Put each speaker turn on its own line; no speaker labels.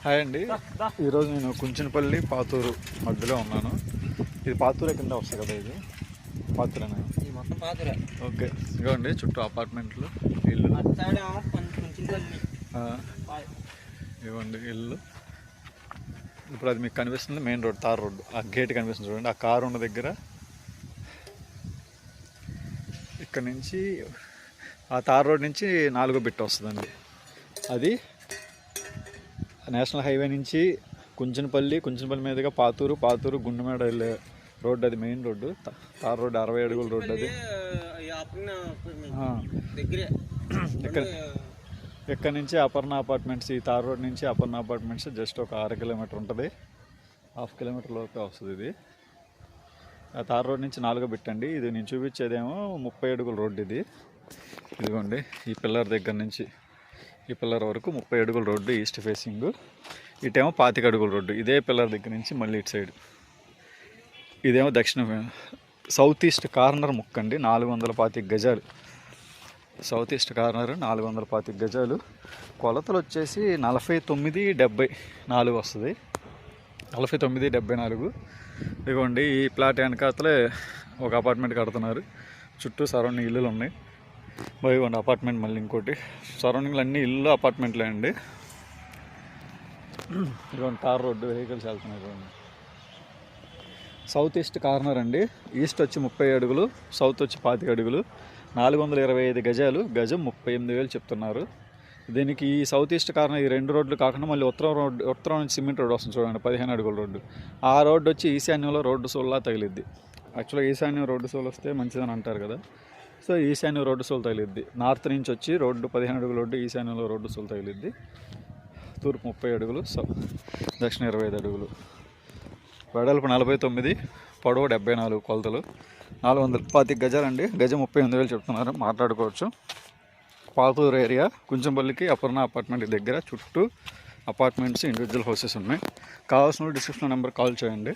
Hi అండి. ఈరోజు నేను కుంచినపల్లి పాతూరు మధ్యలో ఉన్నాను. ఇది పాతూరే కింద వస్తుంది కదా, ఇది పాతూరేనా?
మొత్తం పాతూరే.
ఓకే, ఇదిగోండి చుట్టూ అపార్ట్మెంట్లు, ఇల్లు. ఇవ్వండి ఇల్లు. ఇప్పుడు అది మీకు కనిపిస్తుంది మెయిన్ రోడ్, తార్ రోడ్డు. ఆ గేట్ కనిపిస్తుంది చూడండి, ఆ కారు ఉన్న దగ్గర. ఇక్కడ నుంచి ఆ తార్ రోడ్ నుంచి 4వ బిట్ వస్తుందండి. అది నేషనల్ హైవే నుంచి కుంచినపల్లి మీదుగా పాతూరు గుండెమేడ వెళ్ళే రోడ్డు. అది మెయిన్ రోడ్డు, తార్ రోడ్డు, 60 అడుగుల రోడ్డు. అది ఇక్కడ నుంచి అపర్ణ అపార్ట్మెంట్స్, ఈ తార్ రోడ్ నుంచి అపర్ణ అపార్ట్మెంట్స్ జస్ట్ ఒక 6 కిలోమీటర్ ఉంటుంది, 1/2 కిలోమీటర్ లోపే వస్తుంది ఇది. ఆ తార్ రోడ్ నుంచి 4వ బిట్ అండి. ఇది నేను చూపించేదేమో 30 అడుగుల రోడ్డు. ఇది ఇదిగోండి, ఈ పిల్లర్ దగ్గర నుంచి ఈ పిల్లర్ వరకు 30 అడుగుల రోడ్డు, ఈస్ట్ ఫేసింగ్. ఇటేమో 25 అడుగుల రోడ్డు. ఇదే పిల్లర్ దగ్గర నుంచి మళ్ళీ ఇటు సైడ్ ఇదేమో సౌత్ ఈస్ట్ కార్నర్ ముక్కండి. 425 గజాలు సౌత్ ఈస్ట్ కార్నర్, 425 గజాలు. కొలతలు వచ్చేసి 49/74 వస్తుంది, 49/74. ఇదిగోండి, ఈ ప్లాట్ వెనకాతలే ఒక అపార్ట్మెంట్ కడుతున్నారు. చుట్టూ సరౌండింగ్ ఇల్లులు ఉన్నాయి. ఇవ్వండి అపార్ట్మెంట్, మళ్ళీ ఇంకోటి. సరౌండింగ్లు అన్నీ ఇల్లు, అపార్ట్మెంట్లే అండి. ఇదిగోండి తార్ రోడ్డు, వెహికల్స్ వెళ్తున్నాయి. ఇవ్వండి సౌత్ ఈస్ట్ కార్నర్ అండి. ఈస్ట్ వచ్చి 30 అడుగులు, సౌత్ వచ్చి 25 అడుగులు, 425 గజాలు. గజం 38,000 చెప్తున్నారు. దీనికి ఈ సౌత్ ఈస్ట్ కార్నర్, ఈ 2 రోడ్లు కాకుండా మళ్ళీ ఉత్తరం నుంచి సిమెంట్ రోడ్ వస్తుంది చూడండి, 15 అడుగుల రోడ్డు. ఆ రోడ్డు వచ్చి ఈశాన్యంలో రోడ్డు సోల్లా తగిలిద్ది. యాక్చువల్గా ఈశాన్యం రోడ్డు సోల్ వస్తే మంచిదని అంటారు కదా, సో ఈశాన్యం రోడ్డు సోల్ తగిలిద్ది. నార్త్ నుంచి వచ్చి రోడ్డు 15 అడుగుల రోడ్డు, ఈశాన్యంలో రోడ్డు సోల్ తగిలిద్ది. తూర్పు 30 అడుగులు, దక్షిణ 25 అడుగులు. వెడల్పు 49, పొడవు 74 కొలతలు. 425 గజాలండి. గజం 38,000 చెప్తున్నారు, మాట్లాడుకోవచ్చు. పాతూరు ఏరియా, కుంచంపల్లికి అపర్ణ అపార్ట్మెంట్ దగ్గర చుట్టూ అపార్ట్మెంట్స్, ఇండివిజువల్ హౌసెస్ ఉన్నాయి. కావాల్సిన డిస్క్రిప్షన్ నెంబర్ కాల్ చేయండి.